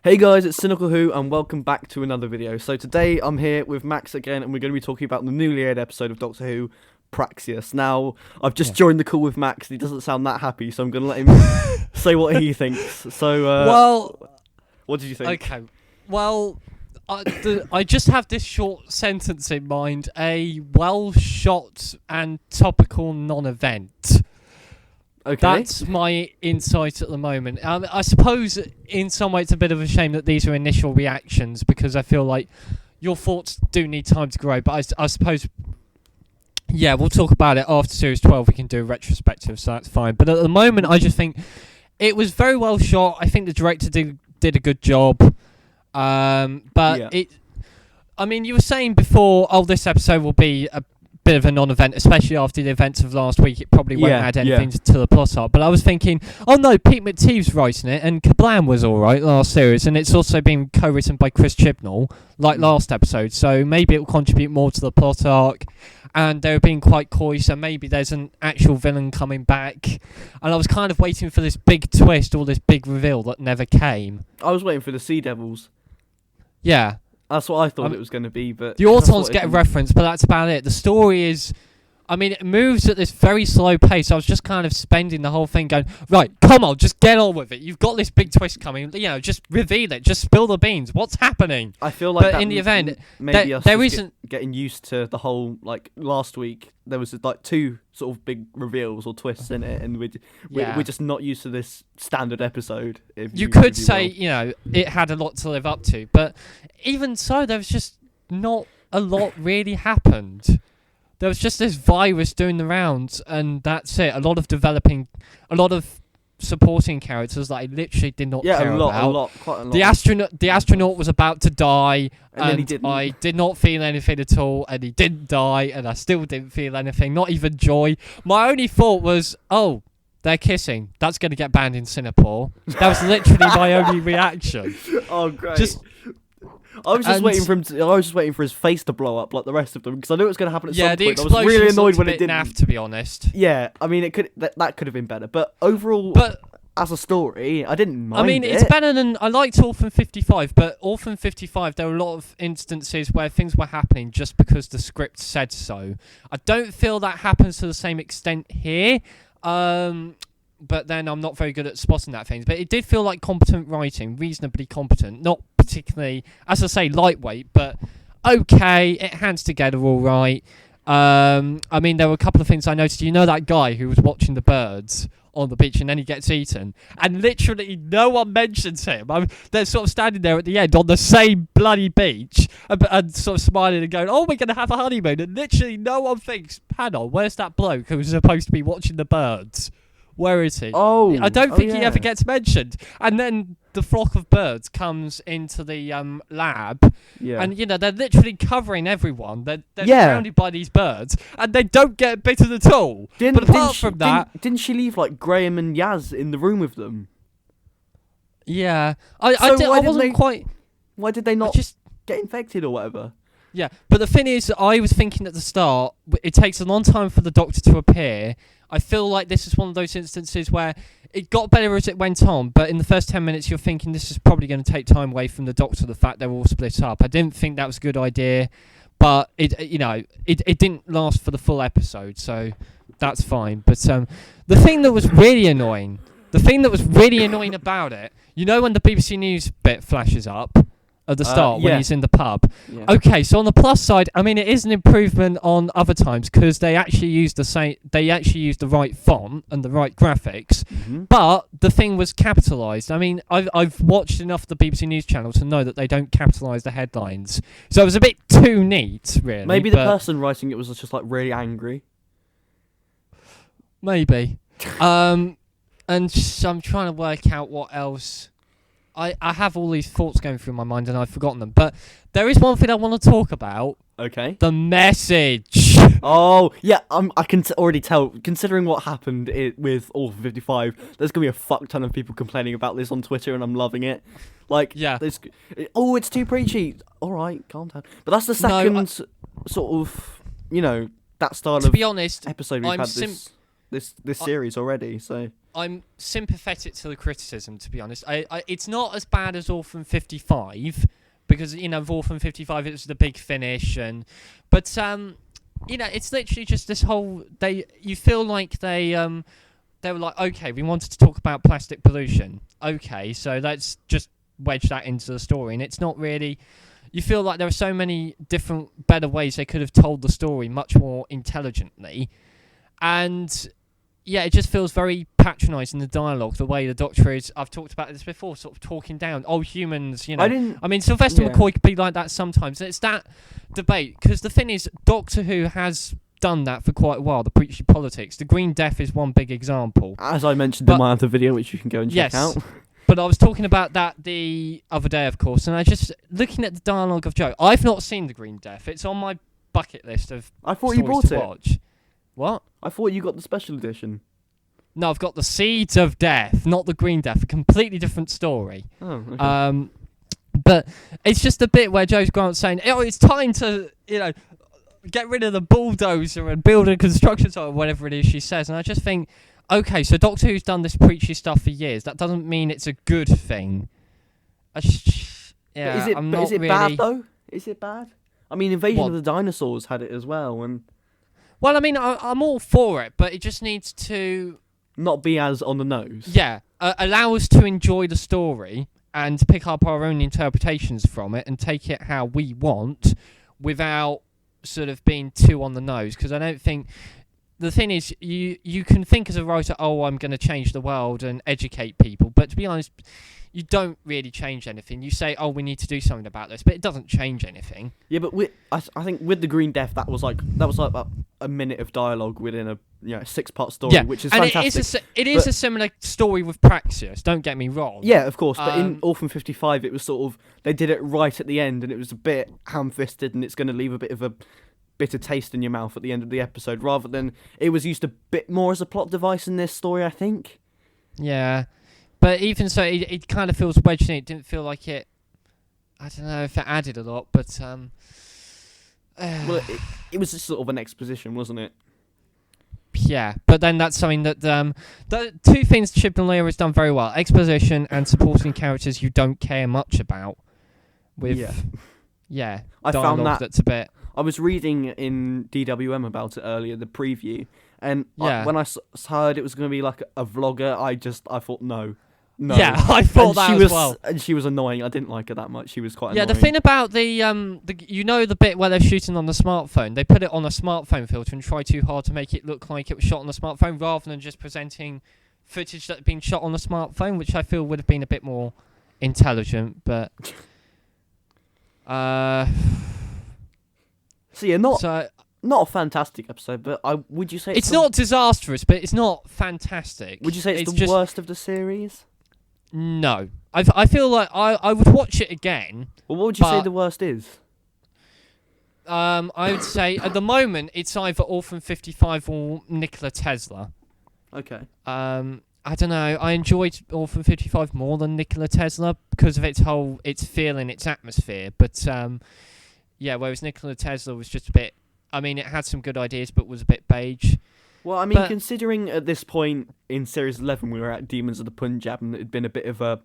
Hey guys, it's Cynical Who, and welcome back to another video. So today I'm here with Max again, and we're going to be talking about the newly aired episode of Doctor Who, Praxeus. Now, I've just joined the call with Max, and he doesn't sound that happy, so I'm going to let him say what he thinks. So, what did you think? Okay, well, I just have this short sentence in mind: a well-shot and topical non-event. Okay. That's my insight at the moment. I suppose in some way it's a bit of a shame that these are initial reactions because I feel like your thoughts do need time to grow. But I suppose, yeah, we'll talk about it after Series 12. We can do a retrospective, so that's fine. But at the moment, I just think it was very well shot. I think the director did a good job. But I mean, you were saying before, this episode will be a bit of a non-event, especially after the events of last week. It probably won't add anything to the plot arc. But I was thinking, oh no, Pete McTeague's writing it, and Kablam was alright last series, and it's also been co-written by Chris Chibnall, like last episode, so maybe it will contribute more to the plot arc. And they were being quite coy, so maybe there's an actual villain coming back. And I was kind of waiting for this big twist or this big reveal that never came. I was waiting for the Sea Devils. Yeah. That's what I thought it was going to be, but... The Autons get a reference, but that's about it. The story is... I mean, it moves at this very slow pace. I was just kind of spending the whole thing going, right, come on, just get on with it. You've got this big twist coming. You know, just reveal it. Just spill the beans. What's happening? I feel like in the event, maybe there isn't... getting used to the whole, like, last week, there was, like, two sort of big reveals or twists in it, and we're just not used to this standard episode. You could say, you know, it had a lot to live up to, but even so, there was just not a lot really happened. There was just this virus doing the rounds, and that's it. A lot of supporting characters that I literally did not care about. Quite a lot. The astronaut was about to die, and then he didn't. I did not feel anything at all, and he didn't die, and I still didn't feel anything, not even joy. My only thought was, oh, they're kissing. That's going to get banned in Singapore. That was literally my only reaction. Oh, great. I was just waiting for him. I was just waiting for his face to blow up like the rest of them because I knew it was going to happen at some point. The I was really annoyed when it didn't. Naff, to be honest. Yeah, I mean, it could that could have been better, but overall, as a story, I didn't mind. I mean, it's better than I liked Orphan 55, but Orphan 55, there were a lot of instances where things were happening just because the script said so. I don't feel that happens to the same extent here. But then I'm not very good at spotting that things. But it did feel like competent writing, reasonably competent. Not particularly, as I say, lightweight, but okay. It hands together all right. I mean, there were a couple of things I noticed. You know that guy who was watching the birds on the beach and then he gets eaten? And literally no one mentions him. They're sort of standing there at the end on the same bloody beach and sort of smiling and going, oh, we're going to have a honeymoon. And literally no one thinks, hang on, where's that bloke who was supposed to be watching the birds? Where is he? Oh, I don't think he ever gets mentioned. And then the flock of birds comes into the lab, and you know they're literally covering everyone. They're surrounded by these birds, and they don't get bitten at all. But apart from that, didn't she leave like Graham and Yaz in the room with them? Yeah, I wasn't quite. Why did they not just get infected or whatever? Yeah, but the thing is, I was thinking at the start, it takes a long time for the Doctor to appear. I feel like this is one of those instances where it got better as it went on, but in the first 10 minutes you're thinking this is probably going to take time away from the Doctor, the fact they're all split up. I didn't think that was a good idea, but it didn't last for the full episode, so that's fine. But the thing that was really annoying about it, you know when the BBC News bit flashes up at the start when he's in the pub. Yeah. Okay, so on the plus side, I mean it is an improvement on other times because they actually used the right font and the right graphics. Mm-hmm. But the thing was capitalised. I mean, I've watched enough of the BBC News channel to know that they don't capitalise the headlines. So it was a bit too neat, really. Maybe the person writing it was just like really angry. Maybe. And so I'm trying to work out what else. I have all these thoughts going through my mind and I've forgotten them. But there is one thing I want to talk about. Okay. The message. Oh, yeah, I can already tell. Considering what happened with Orphan 55, there's going to be a fuck ton of people complaining about this on Twitter and I'm loving it. Like, it's too preachy. All right, calm down. But that's the second sort of, you know, that style of be honest, episode we've had this series already, so... I'm sympathetic to the criticism, to be honest. It's not as bad as Orphan 55 because with Orphan 55 it was the big finish, but it's literally just this whole. You feel like they were like, okay, we wanted to talk about plastic pollution. Okay, so let's just wedge that into the story, and it's not really. You feel like there are so many different, better ways they could have told the story much more intelligently, and. Yeah, it just feels very patronising, the dialogue, the way the Doctor is. I've talked about this before, sort of talking down. Oh, humans, I mean, Sylvester McCoy could be like that sometimes. It's that debate, because the thing is, Doctor Who has done that for quite a while, the preachy politics. The Green Death is one big example. As I mentioned in my other video, which you can go and check out. But I was talking about that the other day, of course, and I just, looking at the dialogue of Joe, I've not seen the Green Death. It's on my bucket list of I thought you bought it. Watch. What? I thought you got the special edition. No, I've got the Seeds of Death, not the Green Death. A completely different story. Oh, okay. But it's just a bit where Joe Grant's saying, "Oh, it's time to, get rid of the bulldozer and build a construction site," or whatever it is she says. And I just think, okay, so Doctor Who's done this preachy stuff for years. That doesn't mean it's a good thing. Is it bad though? Is it bad? I mean, Invasion of the Dinosaurs had it as well, and. Well, I mean, I'm all for it, but it just needs to... Not be as on the nose. Yeah, allow us to enjoy the story and pick up our own interpretations from it and take it how we want without sort of being too on the nose. Because I don't think... The thing is, you can think as a writer, oh, I'm going to change the world and educate people. But to be honest, you don't really change anything. You say, oh, we need to do something about this, but it doesn't change anything. Yeah, but I think with the Green Death, that was like about a minute of dialogue within a 6-part story, which is fantastic. It is a similar story with Praxeus. Don't get me wrong. Yeah, of course. But in Orphan 55, it was sort of they did it right at the end, and it was a bit ham-fisted, and it's going to leave a bit of a bitter taste in your mouth at the end of the episode, rather than it was used a bit more as a plot device in this story, I think. Yeah. But even so, it kind of feels wedged in. It didn't feel like it... I don't know if it added a lot, but... Well, it was just sort of an exposition, wasn't it? Yeah, but then that's something that... the two things Chibnall and Lear has done very well. Exposition and supporting characters you don't care much about. With... Yeah. I found that's a bit... I was reading in DWM about it earlier, the preview, and when I heard it was going to be like a vlogger, I thought, no. Yeah, I thought as well. And she was annoying. I didn't like her that much. She was quite annoying. Yeah, the thing about the bit where they're shooting on the smartphone, they put it on a smartphone filter and try too hard to make it look like it was shot on the smartphone rather than just presenting footage that had been shot on the smartphone, which I feel would have been a bit more intelligent, but... So yeah, not a fantastic episode, but would you say it's not disastrous, but it's not fantastic. Would you say it's the worst of the series? No, I feel like I would watch it again. Well, what would you say the worst is? I would say at the moment it's either Orphan 55 or Nikola Tesla. Okay. I don't know. I enjoyed Orphan 55 more than Nikola Tesla because of its feeling, its atmosphere, but. Yeah, whereas Nikola Tesla was just a bit... I mean, it had some good ideas, but was a bit beige. Well, I mean, considering at this point in Series 11 we were at Demons of the Punjab and it had been a bit of a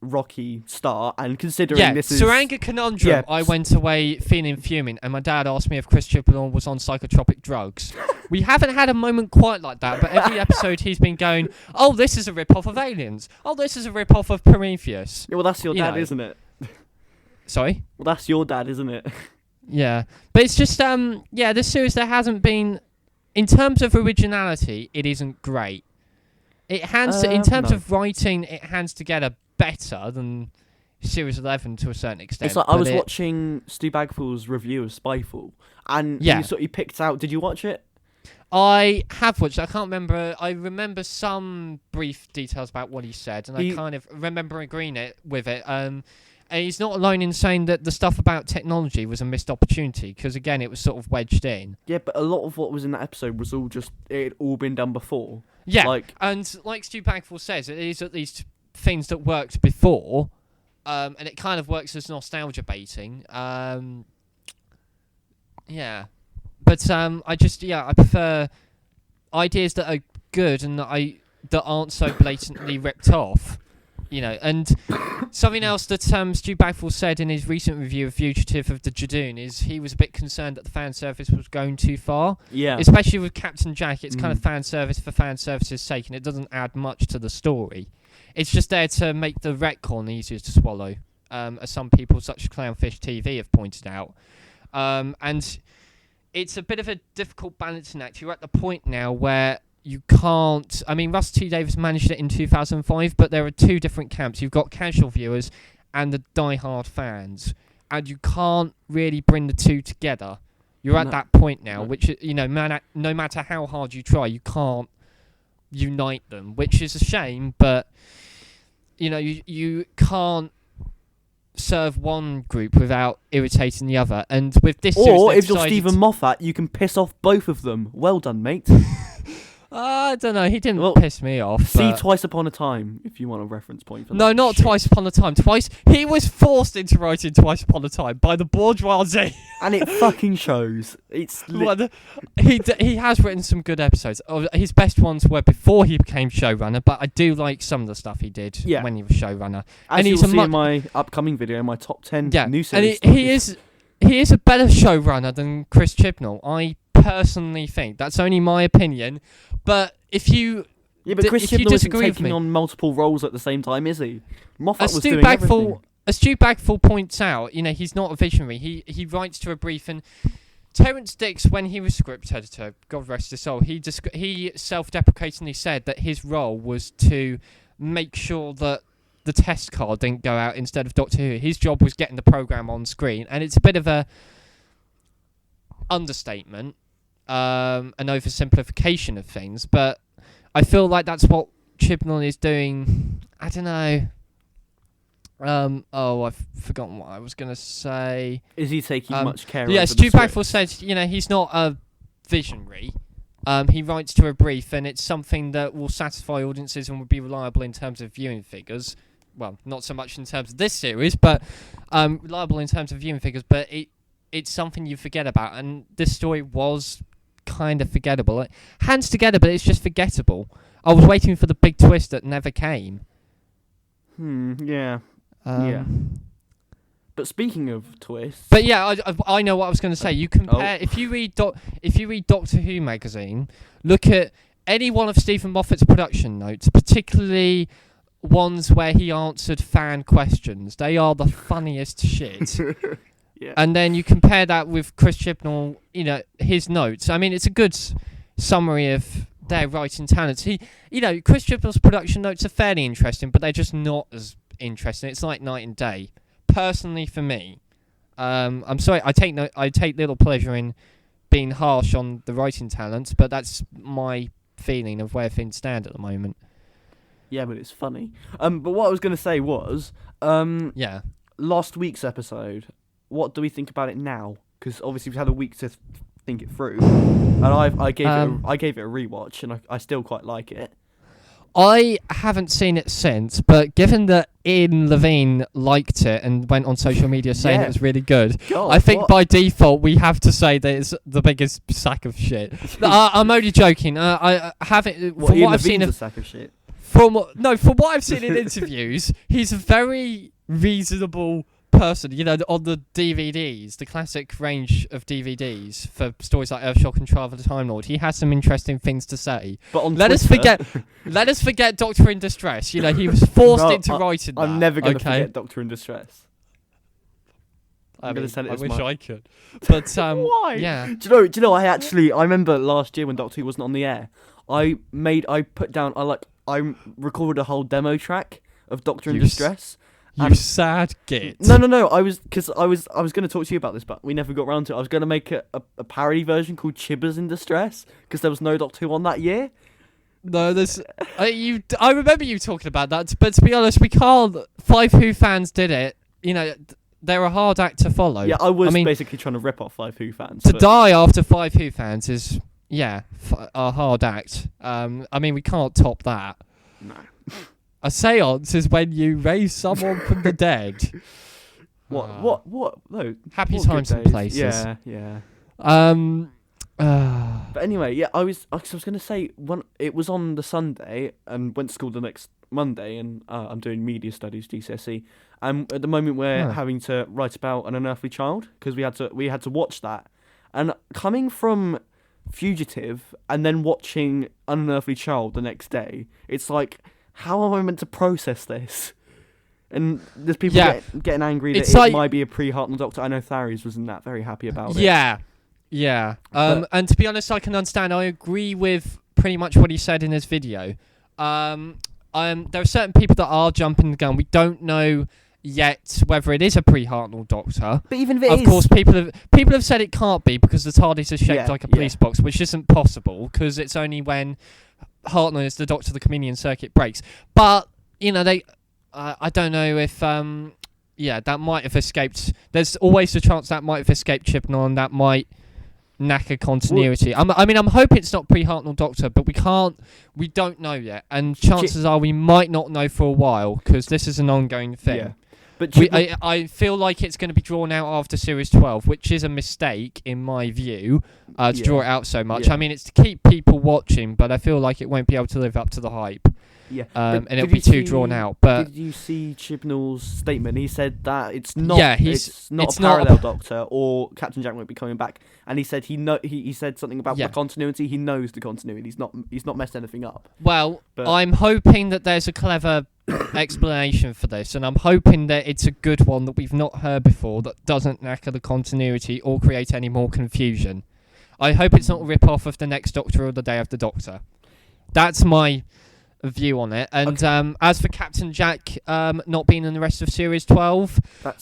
rocky start, and considering this is... Saranga Conundrum, I went away feeling fuming, and my dad asked me if Chris Chibnall was on psychotropic drugs. We haven't had a moment quite like that, but every episode he's been going, oh, this is a rip-off of Aliens. Oh, this is a rip-off of Prometheus. Yeah, well, that's your dad, isn't it? Sorry? Well, that's your dad, isn't it? Yeah. But it's just, this series, there hasn't been... In terms of originality, it isn't great. It hands... in terms of writing, it hands together better than Series 11 to a certain extent. It's like I was watching Stu Bagfall's review of Spyfall, and he picked out... Did you watch it? I have watched it. I can't remember. I remember some brief details about what he said, and I kind of remember agreeing with it. And he's not alone in saying that the stuff about technology was a missed opportunity, because, again, it was sort of wedged in. Yeah, but a lot of what was in that episode was all just... It had all been done before. Yeah, and like Stu Bagfall says, it is at least things that worked before, and it kind of works as nostalgia baiting. Yeah. But I prefer ideas that are good and that that aren't so blatantly ripped off. And something else that Stu Bagwell said in his recent review of Fugitive of the Jadoon is he was a bit concerned that the fan service was going too far. Yeah. Especially with Captain Jack, it's kind of fan service for fan service's sake, and it doesn't add much to the story. It's just there to make the retcon easier to swallow, as some people, such as Clownfish TV, have pointed out. And it's a bit of a difficult balancing act. You're at the point now where you can't... I mean, Russ T. Davies managed it in 2005, but there are two different camps. You've got casual viewers and the die-hard fans, and you can't really bring the two together. You're at that point now, which, no matter how hard you try, you can't unite them, which is a shame, but, you can't serve one group without irritating the other. And with this series, or if you're Stephen Moffat, you can piss off both of them. Well done, mate. I don't know. He didn't piss me off. See Twice Upon a Time, if you want a reference point for that. No, not shit. Twice Upon a Time. He was forced into writing Twice Upon a Time by the bourgeoisie. And it fucking shows. It's he has written some good episodes. His best ones were before he became showrunner, but I do like some of the stuff he did when he was showrunner. As and you'll see in my upcoming video, my top 10 new series. And he is a better showrunner than Chris Chibnall. I personally think that's only my opinion, but if you but Chris Chibnall isn't taking on multiple roles at the same time, is he? Moffat was doing everything. As Stu Bagwell points out, he's not a visionary. He writes to a brief, and Terence Dix, when he was script editor, God rest his soul, he self-deprecatingly said that his role was to make sure that the test card didn't go out instead of Doctor Who. His job was getting the programme on screen, and it's a bit of a understatement, an oversimplification of things, but I feel like that's what Chibnall is doing. I don't know. I've forgotten what I was going to say. Is he taking much care? Yeah, Stu Bagwell said, he's not a visionary. He writes to a brief, and it's something that will satisfy audiences and will be reliable in terms of viewing figures. Well, not so much in terms of this series, but reliable in terms of viewing figures. But it's something you forget about, and this story was kind of forgettable. It hands together, but it's just forgettable. I was waiting for the big twist that never came. Yeah. Yeah. But speaking of twists... But yeah, I know what I was going to say. You compare... If you read Doctor Who magazine, look at any one of Stephen Moffat's production notes, particularly ones where he answered fan questions. They are the funniest shit. Yeah. And then you compare that with Chris Chibnall, his notes. I mean, it's a good summary of their writing talents. Chris Chibnall's production notes are fairly interesting, but they're just not as interesting. It's like night and day. Personally, for me, I'm sorry, I take little pleasure in being harsh on the writing talents, but that's my feeling of where things stand at the moment. Yeah, but it's funny. But what I was going to say was, last week's episode, what do we think about it now? Because obviously we've had a week to think it through, and I gave it a rewatch, and I still quite like it. I haven't seen it since, but given that Ian Levine liked it and went on social media saying it was really good, God, I think by default we have to say that it's the biggest sack of shit. I'm only joking. I haven't. From what I've seen, a sack of shit. From what I've seen in interviews, he's a very reasonable person. On the DVDs, the classic range of DVDs for stories like Earthshock and Trial of the Time Lord, he has some interesting things to say. But on let us forget Doctor in Distress. He was forced into writing that. I'm never going to forget Doctor in Distress. I wish I could. But why? Yeah. Do you know? I remember last year when Doctor Who wasn't on the air. I recorded a whole demo track of Doctor in Distress. You sad git. No. I was going to talk to you about this, but we never got around to it. I was going to make a parody version called Chibbers in Distress because there was no Doctor Who on that year. No, there's. I remember you talking about that, but to be honest, we can't. 5 Who fans did it. They're a hard act to follow. Yeah, I was basically trying to rip off 5 Who fans. To die after 5 Who fans is a hard act. We can't top that. No. A seance is when you raise someone from the dead. What? No. Happy times and places. Yeah. But anyway, yeah, I was going to say, when it was on the Sunday and went to school the next Monday, and I'm doing media studies GCSE. And at the moment we're having to write about An Unearthly Child because we had to watch that. And coming from Fugitive and then watching An Unearthly Child the next day, it's like, how am I meant to process this? And there's people getting angry that it might be a pre-Hartnell Doctor. I know Tharies wasn't that very happy about it. Yeah. And to be honest, I can understand. I agree with pretty much what he said in his video. There are certain people that are jumping the gun. We don't know yet whether it is a pre-Hartnell Doctor. But even if it is... Of course, people have said it can't be because the TARDIS is shaped like a police box, which isn't possible because it's only when Hartnell is the Doctor the Comedian circuit breaks. But, you know, I don't know if... that might have escaped... There's always a chance that might have escaped Chibnall and that might knacker continuity. I'm hoping it's not pre-Hartnell Doctor, but we don't know yet. And chances are we might not know for a while because this is an ongoing thing. Yeah. But I feel like it's going to be drawn out after Series 12, which is a mistake, in my view, to draw it out so much. Yeah. I mean, it's to keep people watching, but I feel like it won't be able to live up to the hype. Yeah, and it'll be too drawn out. But did you see Chibnall's statement? He said that it's not a parallel Doctor, or Captain Jack won't be coming back. And he said he said something about the continuity. He knows the continuity. He's not messed anything up. Well, I'm hoping that there's a clever explanation for this, and I'm hoping that it's a good one that we've not heard before that doesn't knacker the continuity or create any more confusion. I hope it's not a rip-off of the next Doctor or the Day of the Doctor. That's my view on it. And as for Captain Jack not being in the rest of Series 12,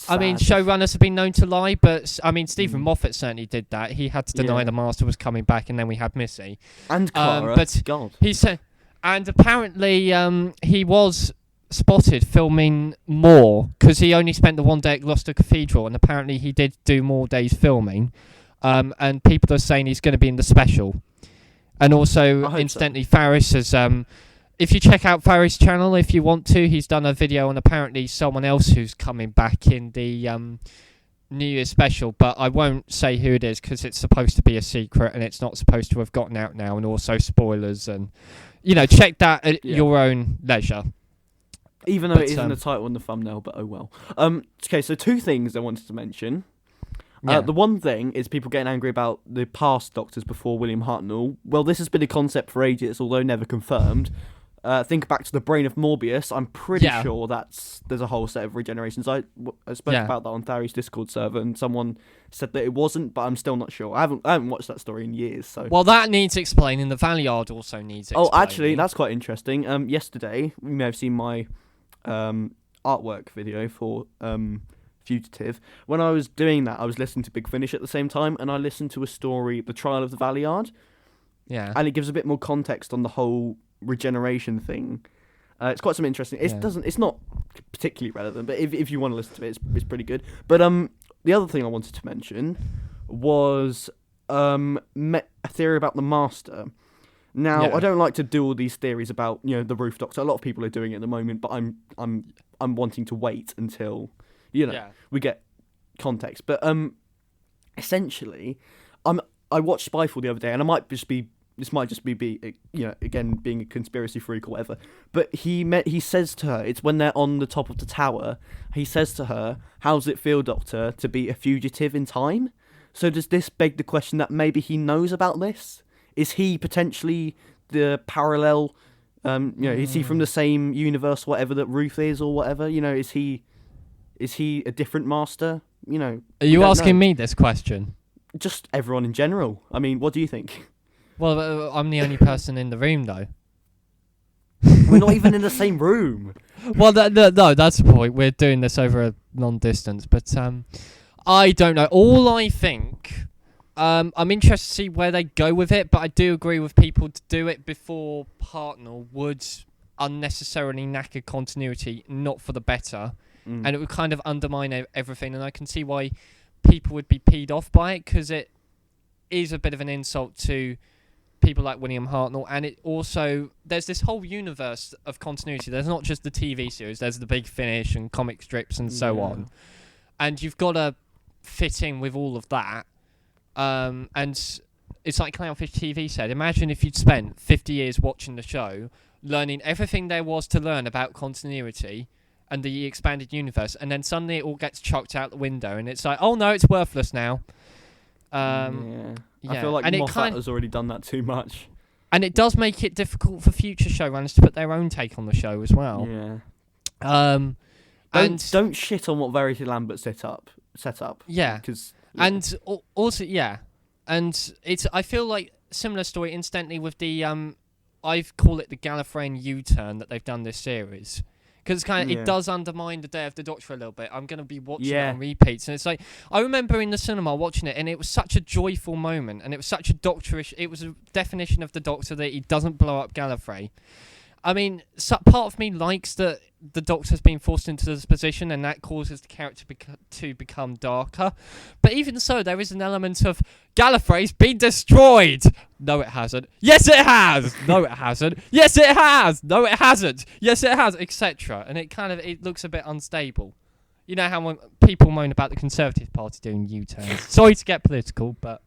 I mean, showrunners have been known to lie, but I mean, Stephen Moffat certainly did that. He had to deny the Master was coming back, and then we had Missy. And Clara, but God. He said, and apparently he was spotted filming more, because he only spent the one day at Gloucester Cathedral, and apparently he did do more days filming. And people are saying he's going to be in the special. And also, incidentally, Faris has... if you check out Faris' channel, if you want to, he's done a video on apparently someone else who's coming back in the New Year's special, but I won't say who it is because it's supposed to be a secret and it's not supposed to have gotten out now, and also spoilers, and, you know, check that at your own leisure. Even though it isn't the title and the thumbnail, but oh well. Okay, so two things I wanted to mention. The one thing is people getting angry about the past Doctors before William Hartnell. Well, this has been a concept for ages, although never confirmed. Think back to the Brain of Morbius. I'm pretty sure there's a whole set of regenerations. I spoke about that on Tharies' Discord server, and someone said that it wasn't, but I'm still not sure. I haven't watched that story in years. So that needs explaining. The Valiard also needs explaining. Oh, actually, that's quite interesting. Yesterday, you may have seen my artwork video for Fugitive. When I was doing that, I was listening to Big Finish at the same time, and I listened to a story, The Trial of the Valiard. Yeah. And it gives a bit more context on the whole regeneration thing. It's quite some interesting. It's not particularly relevant, but if you want to listen to it, it's pretty good. But the other thing I wanted to mention was a theory about the Master. Now, I don't like to do all these theories about, you know, the Roof Doctor. A lot of people are doing it at the moment, but I'm wanting to wait until, you know, we get context. But essentially, I watched Spyfall the other day, and this might just be you know, again, being a conspiracy freak or whatever. But he says to her, it's when they're on the top of the tower, he says to her, "How's it feel, Doctor, to be a fugitive in time?" So does this beg the question that maybe he knows about this? Is he potentially the parallel? You know, is he from the same universe, whatever that Ruth is, or whatever? You know, is he a different Master? You know, are you asking me this question? Just everyone in general. I mean, what do you think? Well, I'm the only person in the room, though. We're not even in the same room. Well, no, that's the point. We're doing this over a non-distance, but I don't know. All I think, I'm interested to see where they go with it, but I do agree with people to do it before Hartnell would unnecessarily knacker continuity, not for the better, and it would kind of undermine everything, and I can see why people would be peed off by it, because it is a bit of an insult to people like William Hartnell, and it also, there's this whole universe of continuity. There's not just the TV series, there's the Big Finish and comic strips and so on, and you've got to fit in with all of that, and it's like Clownfish TV said. Imagine if you'd spent 50 years watching the show, learning everything there was to learn about continuity and the expanded universe, and then suddenly it all gets chucked out the window, and it's like, oh no, it's worthless now. I feel like and Moffat has already done that too much. And it does make it difficult for future showrunners to put their own take on the show as well. Yeah. Don't shit on what Verity Lambert set up. Yeah. Because and also and it's, I feel like similar story incidentally with the I call it the Gallifreyan U-turn that they've done this series. Because it does undermine the Day of the Doctor a little bit. I'm going to be watching it on repeats. And it's like, I remember in the cinema watching it, and it was such a joyful moment, and it was such a Doctorish, it was a definition of the Doctor that he doesn't blow up Gallifrey. I mean, part of me likes that the Doctor's been forced into this position, and that causes the character to become darker. But even so, there is an element of Gallifrey's been destroyed. No, it hasn't. Yes, it has. No, it hasn't. Yes, it has. No, it hasn't. Yes, it has, etc. And it looks a bit unstable. You know how when people moan about the Conservative Party doing U-turns. Sorry to get political, but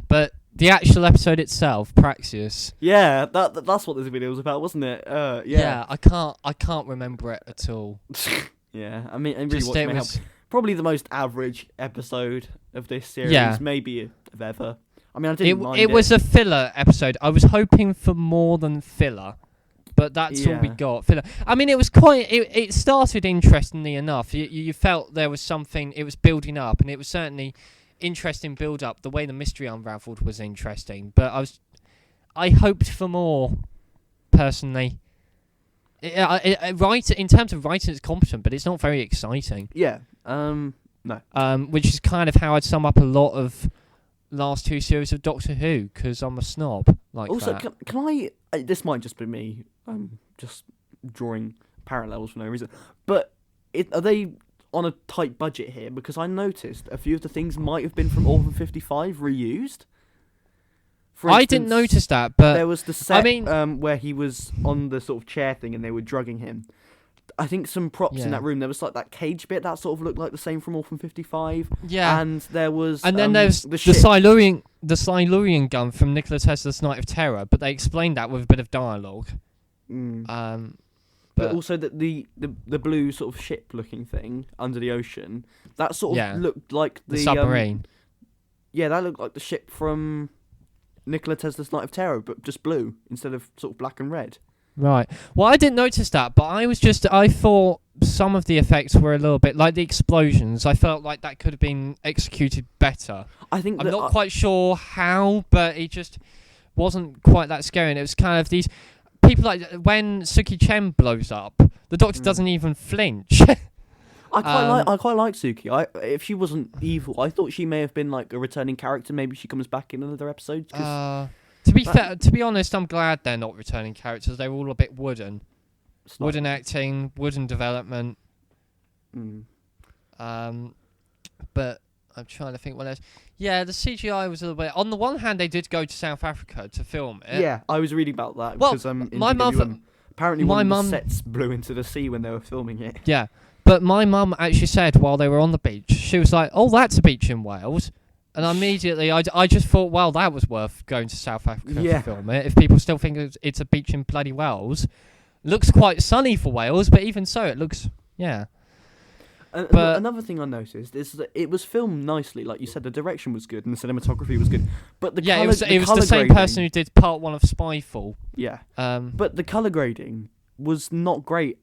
but the actual episode itself, Praxeus. Yeah, that's what this video was about, wasn't it? Yeah, I can't remember it at all. Yeah, I mean, and really it was probably the most average episode of this series, maybe of ever. I mean, I didn't mind it. It was a filler episode. I was hoping for more than filler, but that's all we got. Filler. I mean, it was quite. It started interestingly enough. You felt there was something. It was building up, and it was certainly interesting build up. The way the mystery unraveled was interesting, but I hoped for more personally. In terms of writing, it's competent, but it's not very exciting. Yeah. No. Which is kind of how I'd sum up a lot of last two series of Doctor Who, because I'm a snob like also, that. can I? This might just be me. Just drawing parallels for no reason. But are they on a tight budget here? Because I noticed a few of the things might have been from Orphan 55 reused. For instance, I didn't notice that, but there was the set where he was on the sort of chair thing and they were drugging him. I think some props in that room. There was like that cage bit that sort of looked like the same from Orphan 55. Yeah, and there was, and then there's the Silurian gun from Nikola Tesla's Night of Terror, but they explained that with a bit of dialogue. But also the blue sort of ship-looking thing under the ocean, that sort of looked like the submarine. That looked like the ship from Nikola Tesla's Night of Terror, but just blue instead of sort of black and red. Right. Well, I didn't notice that, but I thought some of the effects were a little bit like the explosions. I felt like that could have been executed better. I'm not quite sure how, but it just wasn't quite that scary. And it was kind of these people like when Suki Chen blows up, the Doctor doesn't even flinch. I quite like Suki. If she wasn't evil, I thought she may have been like a returning character. Maybe she comes back in another episode. To be honest, I'm glad they're not returning characters. They're all a bit wooden. Wooden acting, wooden development. But I'm trying to think what else. Yeah, the CGI was a little bit. On the one hand, they did go to South Africa to film it. Yeah, I was reading about that because my mum apparently one of the sets blew into the sea when they were filming it. Yeah, but my mum actually said while they were on the beach, she was like, "Oh, that's a beach in Wales." And immediately, I just thought, well, that was worth going to South Africa to film it. If people still think it's a beach in bloody Wales. Looks quite sunny for Wales, but even so, it looks, But another thing I noticed is that it was filmed nicely. Like you said, the direction was good and the cinematography was good. But it was the same person who did part 1 of Spyfall. Yeah. But the colour grading was not great.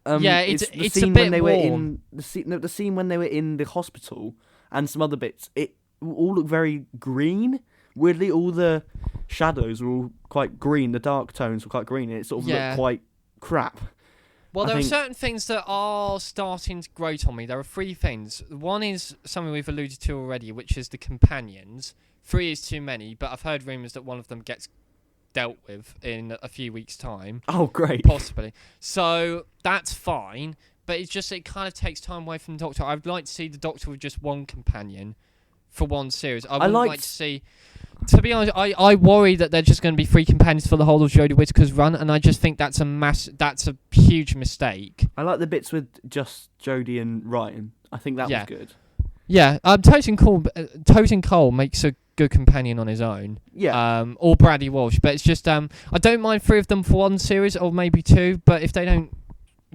It's a bit worn. The scene when they were in the hospital and some other bits, it all looked very green. Weirdly, all the shadows were all quite green. The dark tones were quite green. And it sort of looked quite crap. Well, there are certain things that are starting to grate on me. There are 3 things. One is something we've alluded to already, which is the companions. 3 is too many, but I've heard rumours that one of them gets dealt with in a few weeks' time. Oh, great. Possibly. So that's fine, but it kind of takes time away from the Doctor. I'd like to see the Doctor with just one companion for one series. I would like to see... To be honest, I worry that they're just going to be 3 companions for the whole of Jodie Whittaker's run, and I just think that's a huge mistake. I like the bits with just Jodie and Ryan. I think that was good. Yeah, Tosin Cole makes a good companion on his own. Yeah. Or Bradley Walsh, but it's just I don't mind 3 of them for one series or maybe 2, but if they don't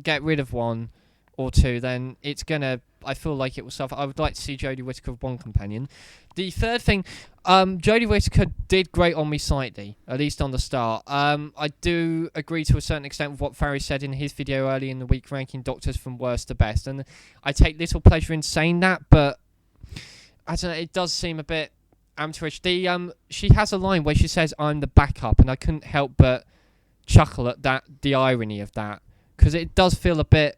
get rid of 1 or 2, then it's gonna. I feel like it will suffer. I would like to see Jodie Whittaker with 1 companion. The third thing, Jodie Whittaker did great on me slightly, at least on the start. I do agree to a certain extent with what Farry said in his video early in the week, ranking doctors from worst to best, and I take little pleasure in saying that, but I don't know, it does seem a bit amateurish. She has a line where she says, "I'm the backup," and I couldn't help but chuckle at the irony of that, because it does feel a bit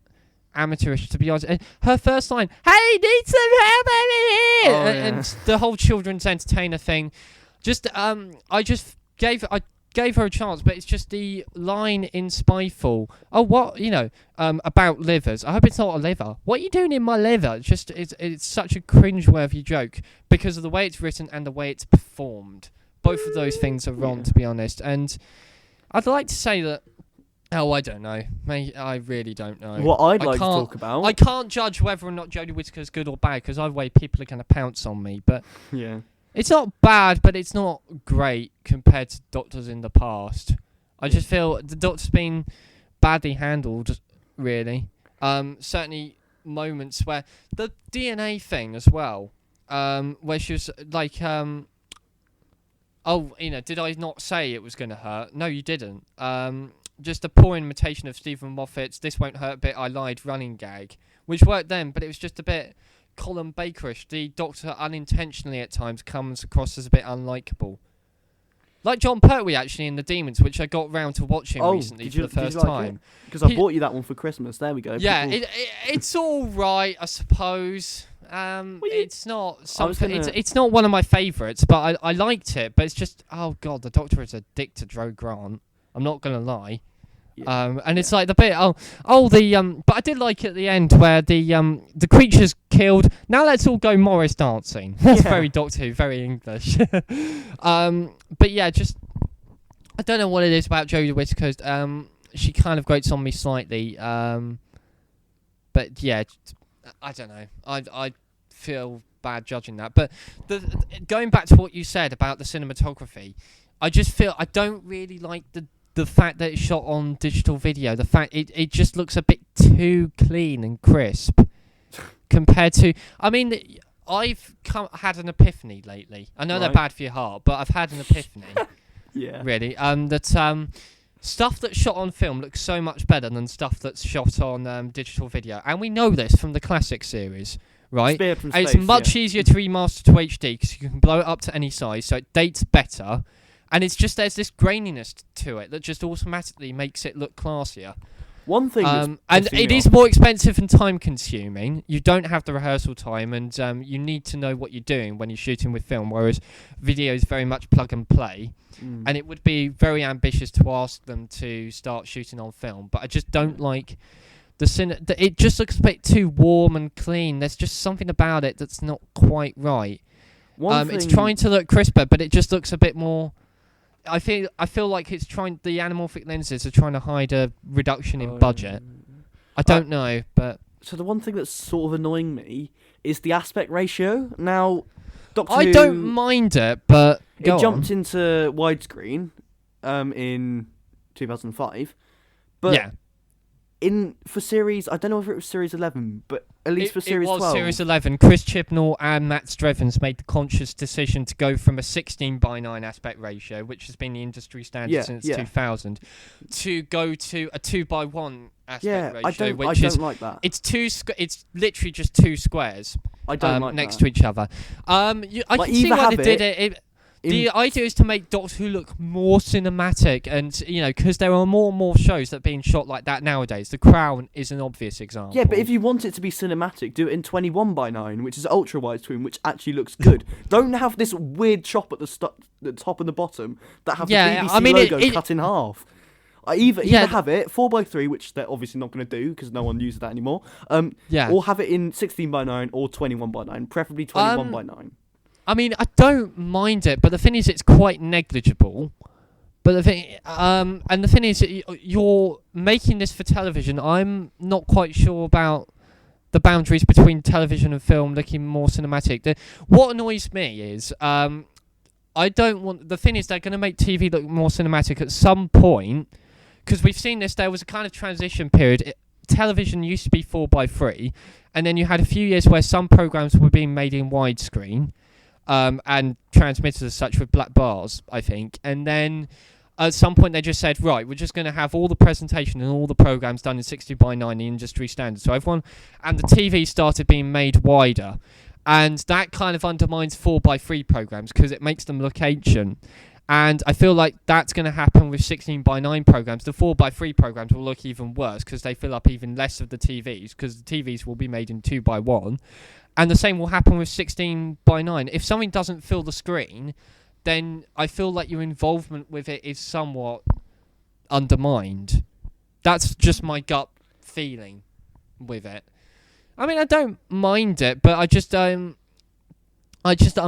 amateurish, to be honest. And her first line, "Hey, need some help over here," and the whole children's entertainer thing. I gave her a chance, but it's just the line in Spyfall. Oh, what about livers? I hope it's not a liver. What are you doing in my liver? It's such a cringe-worthy joke because of the way it's written and the way it's performed. Both of those things are wrong, to be honest. And I'd like to say that. Oh, I don't know. I really don't know. What I'd like to talk about. I can't judge whether or not Jodie Whittaker is good or bad because either way people are going to pounce on me. But yeah, it's not bad, but it's not great compared to Doctors in the past. I just feel the Doctor's been badly handled, really. Certainly moments where the DNA thing as well, where she was like, did I not say it was going to hurt? No, you didn't. Just a poor imitation of Stephen Moffat's "This won't hurt a bit, I lied" running gag, which worked then, but it was just a bit Colin Bakerish. The Doctor unintentionally at times comes across as a bit unlikable. Like John Pertwee actually in The Demons, which I got round to watching recently for the first time. Because I bought you that one for Christmas. There we go. Yeah, it's all right, I suppose. It's not something. It's not one of my favourites, but I liked it. But it's just, oh god, the Doctor is a dick to Drew Grant. I'm not gonna lie. Yeah, and it's like the bit. But I did like at the end where the creature's killed. Now let's all go Morris dancing. That's very Doctor Who, very English. But yeah, just I don't know what it is about Jodie Whittaker. She kind of grates on me slightly. But yeah, I don't know. I feel bad judging that. But going back to what you said about the cinematography, I just feel I don't really like the fact that it's shot on digital video. The fact it just looks a bit too clean and crisp compared to. I mean, I've had an epiphany lately. I know they're bad for your heart, but I've had an epiphany. Yeah. Really. That stuff that's shot on film looks so much better than stuff that's shot on digital video, and we know this from the classic series. Right, it's much easier to remaster to HD because you can blow it up to any size, so it dates better. And it's just there's this graininess to it that just automatically makes it look classier. One thing, and it is more expensive and time consuming. You don't have the rehearsal time, and you need to know what you're doing when you're shooting with film. Whereas video is very much plug and play, and it would be very ambitious to ask them to start shooting on film. But I just don't like it just looks a bit too warm and clean. There's just something about it that's not quite right. It's trying to look crisper, but it just looks a bit more. I feel like it's trying. The anamorphic lenses are trying to hide a reduction in budget. I don't know, but so the one thing that's sort of annoying me is the aspect ratio. Now, Doctor Who, I don't mind it, but it jumped into widescreen in 2005, but yeah. For series, I don't know if it was series 11, but at least for series 12. It was series 11. Chris Chibnall and Matt Strevens made the conscious decision to go from a 16:9 aspect ratio, which has been the industry standard since 2000, to go to a 2:1 aspect ratio. I don't like that. It's literally just 2 squares. I don't like next that. to each other. I can see why they did it. The idea is to make Doctor Who look more cinematic, and because there are more and more shows that are being shot like that nowadays. The Crown is an obvious example. Yeah, but if you want it to be cinematic, do it in 21:9, which is ultra widescreen, which actually looks good. Don't have this weird chop at the top and the bottom that have the BBC logo cut in half. Either have it 4:3, which they're obviously not going to do because no one uses that anymore. Or have it in 16:9 or 21:9, preferably 21:9. I mean, I don't mind it, but the thing is, it's quite negligible. But the thing is, you're making this for television. I'm not quite sure about the boundaries between television and film looking more cinematic. What annoys me is I don't want... The thing is, they're going to make TV look more cinematic at some point, because we've seen this. There was a kind of transition period. Television used to be 4:3, and then you had a few years where some programs were being made in widescreen and transmitted as such with black bars, I think. And then at some point they just said, right, we're just going to have all the presentation and all the programs done in 60:9, the industry standard. So everyone... And the TV started being made wider. And that kind of undermines 4:3 programs because it makes them look ancient. And I feel like that's going to happen with 16:9 programs. The 4:3 programs will look even worse because they fill up even less of the TVs, because the TVs will be made in 2:1. And the same will happen with 16:9. If something doesn't fill the screen, then I feel like your involvement with it is somewhat undermined. That's just my gut feeling with it. I mean, I don't mind it, but I'm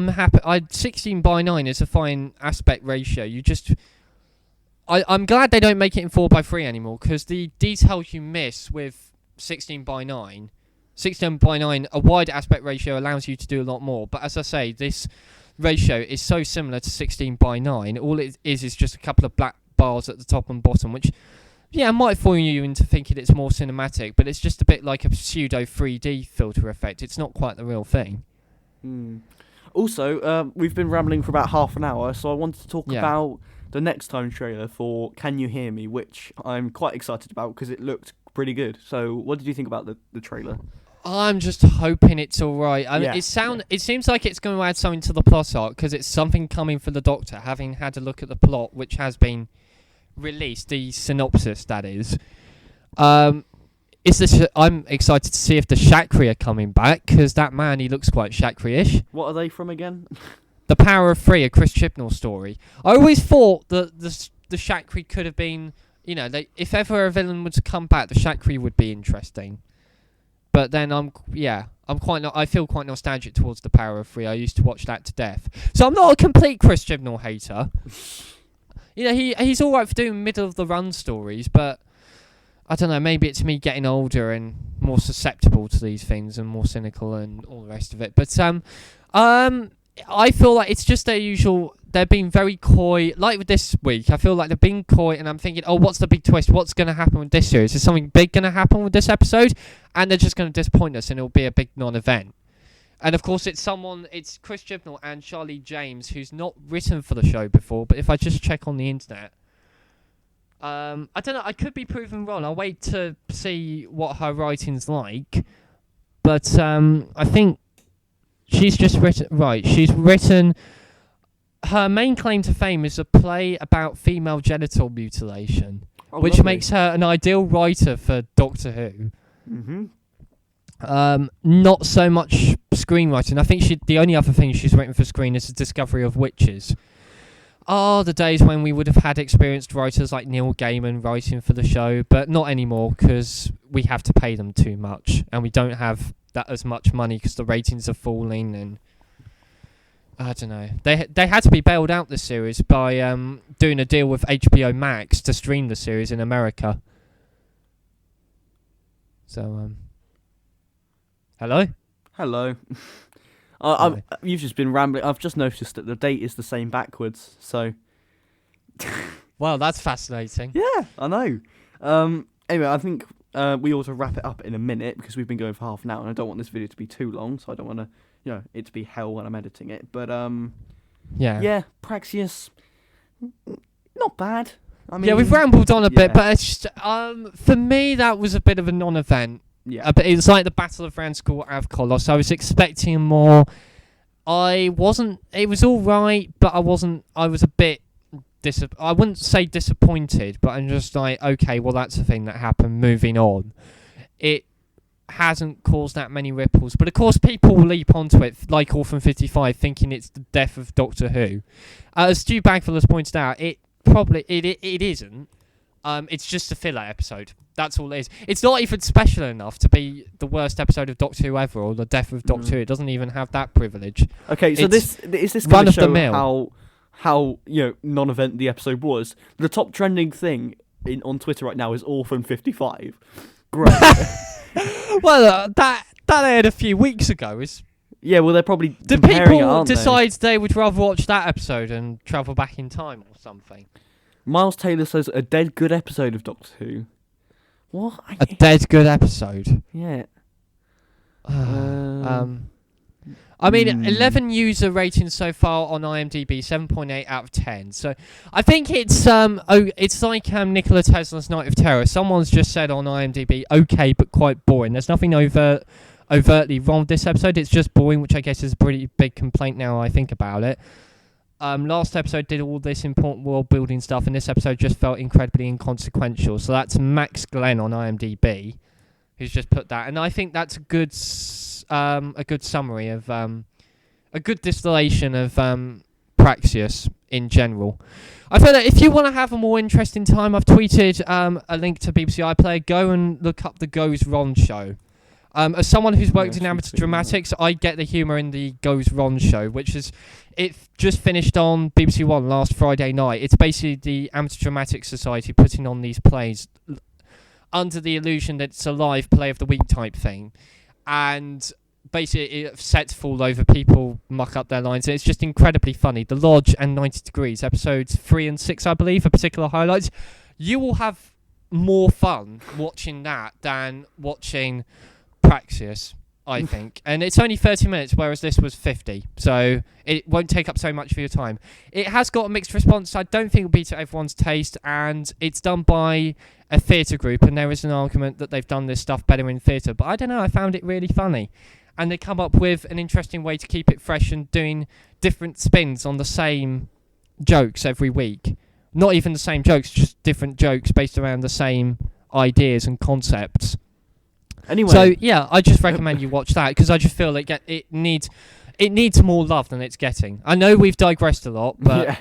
happy. 16:9 is a fine aspect ratio. I'm glad they don't make it in 4:3 anymore, because the details you miss with 16:9, a wide aspect ratio allows you to do a lot more. But as I say, this ratio is so similar to 16:9. All it is just a couple of black bars at the top and bottom, which... Yeah, it might fool you into thinking it's more cinematic, but it's just a bit like a pseudo 3D filter effect. It's not quite the real thing. Also, we've been rambling for about half an hour, so I wanted to talk about the next time trailer for Can You Hear Me, which I'm quite excited about because it looked pretty good. So what did you think about the trailer? I'm just hoping it's alright. It seems like it's going to add something to the plot arc, because it's something coming for the Doctor, having had a look at the plot, which has been released, the synopsis, that is. I'm excited to see if the Shakri are coming back, because that man, he looks quite Shakri-ish. What are they from again? The Power of Three, a Chris Chibnall story. I always thought that the Shakri could have been, if ever a villain was to come back, the Shakri would be interesting. But then I feel quite nostalgic towards the Power of Three. I used to watch that to death. So I'm not a complete Chris Chibnall hater. He's all right for doing middle-of-the-run stories, but I don't know, maybe it's me getting older and more susceptible to these things and more cynical and all the rest of it. But I feel like it's just their usual... They're being very coy. Like with this week, I feel like they're being coy, and I'm thinking, oh, what's the big twist? What's going to happen with this series? Is something big going to happen with this episode? And they're just going to disappoint us, and it'll be a big non-event. And of course, it's Chris Chibnall and Charlie James, who's not written for the show before. But if I just check on the internet, I don't know. I could be proven wrong. I'll wait to see what her writing's like. But I think she's just written. Right, she's written. Her main claim to fame is a play about female genital mutilation, which lovely. makes her an ideal writer for Doctor Who. Mm-hmm. Not so much screenwriting. I think the only other thing she's written for screen is The Discovery of Witches. The days when we would have had experienced writers like Neil Gaiman writing for the show, but not anymore, because we have to pay them too much, and we don't have that as much money because the ratings are falling, and I don't know. They had to be bailed out this series by doing a deal with HBO Max to stream the series in America. So, hello? Hello. Hi. You've just been rambling. I've just noticed that the date is the same backwards, so... Well, that's fascinating. Yeah, I know. Anyway, I think we ought to wrap it up in a minute, because we've been going for half an hour, and I don't want this video to be too long, so I don't want to, it to be hell when I'm editing it. But, yeah, Praxeus, not bad. I mean, we've rambled on a bit, but it's just, for me, that was a bit of a non-event. Yeah. But it's like the Battle of Ranskoor Avkolos. I was expecting more. It was alright, but I was a bit, I wouldn't say disappointed, but I'm just like, okay, well, that's the thing that happened, moving on. It hasn't caused that many ripples, but of course people will leap onto it, like Orphan 55, thinking it's the death of Doctor Who. As Stu Bagfield has pointed out, it isn't. It's just a filler episode. That's all it is. It's not even special enough to be the worst episode of Doctor Who ever, or the death of Doctor Who. It doesn't even have that privilege. Okay, so is this going to show how non-event the episode was? The top trending thing on Twitter right now is Orphan 55. Great. Well, that aired a few weeks ago. Yeah, well, they're probably Did comparing it, people aren't decide they would rather watch that episode and travel back in time or something? Miles Taylor says a dead good episode of Doctor Who. What? A dead good episode. Yeah. I mean, 11 user ratings so far on IMDb, 7.8 out of 10. So I think it's it's like Nikola Tesla's Night of Terror. Someone's just said on IMDb, okay, but quite boring. There's nothing overtly wrong with this episode. It's just boring, which I guess is a pretty big complaint now I think about it. Last episode did all this important world building stuff, and this episode just felt incredibly inconsequential. So that's Max Glenn on IMDb, who's just put that, and I think that's a good summary of a good distillation of Praxeus in general. I feel that if you want to have a more interesting time, I've tweeted a link to BBC iPlayer. Go and look up the Goes Ron show. As someone who's worked in amateur dramatics, I get the humour in the Goes Ron show, which is it just finished on BBC One last Friday night. It's basically the Amateur Dramatics Society putting on these plays under the illusion that it's a live play of the week type thing, and basically it sets fall over, people muck up their lines, and it's just incredibly funny. The Lodge and 90 Degrees, episodes 3 and 6, I believe, are particular highlights. You will have more fun watching that than watching Praxeus, I think. And it's only 30 minutes, whereas this was 50, so it won't take up so much of your time. It has got a mixed response. I don't think it'll be to everyone's taste, and it's done by a theatre group, and there is an argument that they've done this stuff better in theatre, but I don't know, I found it really funny. And they come up with an interesting way to keep it fresh and doing different spins on the same jokes every week. Not even the same jokes, just different jokes based around the same ideas and concepts. Anyway. So, yeah, I just recommend you watch that, because I just feel like it needs more love than it's getting. I know we've digressed a lot, but... yeah.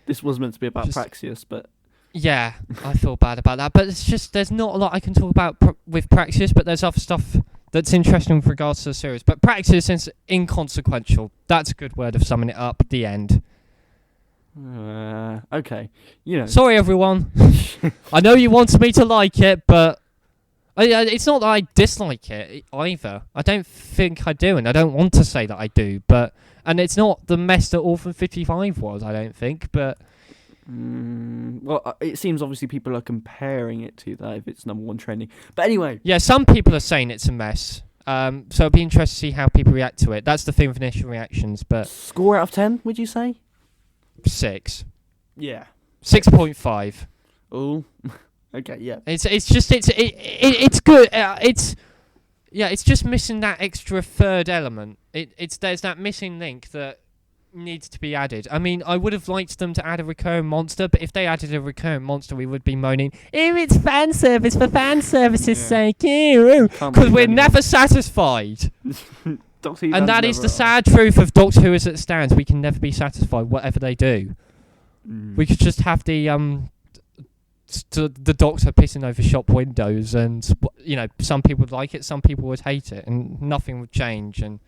This was meant to be about Praxeus, but... Yeah, I feel bad about that. But it's just, there's not a lot I can talk about with Praxeus, but there's other stuff that's interesting with regards to the series. But Praxeus is inconsequential. That's a good word of summing it up. The end. Okay. You know. Sorry, everyone. I know you wanted me to like it, but... it's not that I dislike it either. I don't think I do, and I don't want to say that I do. But and it's not the mess that Orphan 55 was, I don't think. But well, it seems obviously people are comparing it to that if it's number one trending. But anyway, yeah, some people are saying it's a mess. So it'll be interesting to see how people react to it. That's the thing with initial reactions. But score out of 10, would you say? 6. Yeah. 6.5. Oh. Okay, yeah. It's good. It's just missing that extra third element. There's that missing link that needs to be added. I mean, I would have liked them to add a recurring monster, but if they added a recurring monster, we would be moaning, it's fan service for fan service's sake, because we're never satisfied. And that is the sad truth of Doctor Who as it stands. We can never be satisfied, whatever they do. We could just have the Doctor pissing over shop windows, and some people would like it, some people would hate it, and nothing would change. And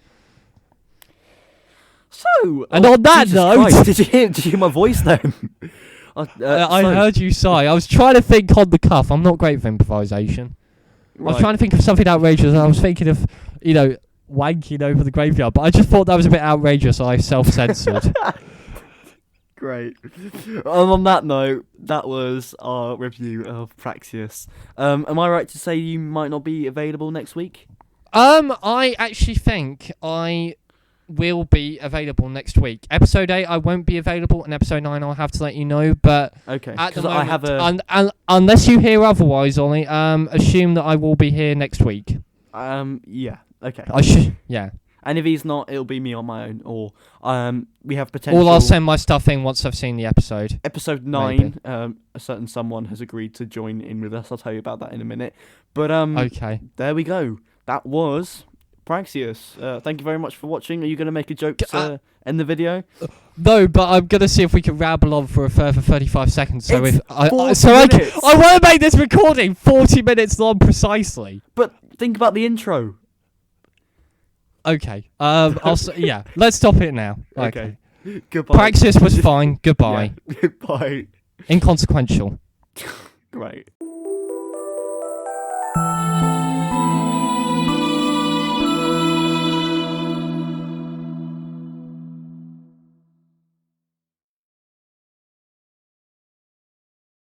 on that note, Christ, did you hear my voice then? I heard you sigh. I was trying to think on the cuff. I'm not great with improvisation. Right. I was trying to think of something outrageous. I was thinking of wanking over the graveyard, but I just thought that was a bit outrageous, so I self-censored. Great. On that note, that was our review of Praxeus. Am I right to say you might not be available next week? I actually think I will be available next week. Episode 8 I won't be available, and episode 9 I'll have to let you know, but okay, at the moment, unless you hear otherwise, Ollie, assume that I will be here next week. Yeah, okay. Yeah. And if he's not, it'll be me on my own, or we have potential... Or I'll send my stuff in once I've seen the episode. Episode 9, a certain someone has agreed to join in with us. I'll tell you about that in a minute. But okay. There we go. That was Praxeus. Thank you very much for watching. Are you going to make a joke to end the video? No, but I'm going to see if we can ramble on for a further 35 seconds. So I want to make this recording 40 minutes long precisely. But think about the intro. Okay. Let's stop it now. Okay. Goodbye. Praxeus was fine. Goodbye. Yeah. Goodbye. Inconsequential. Great.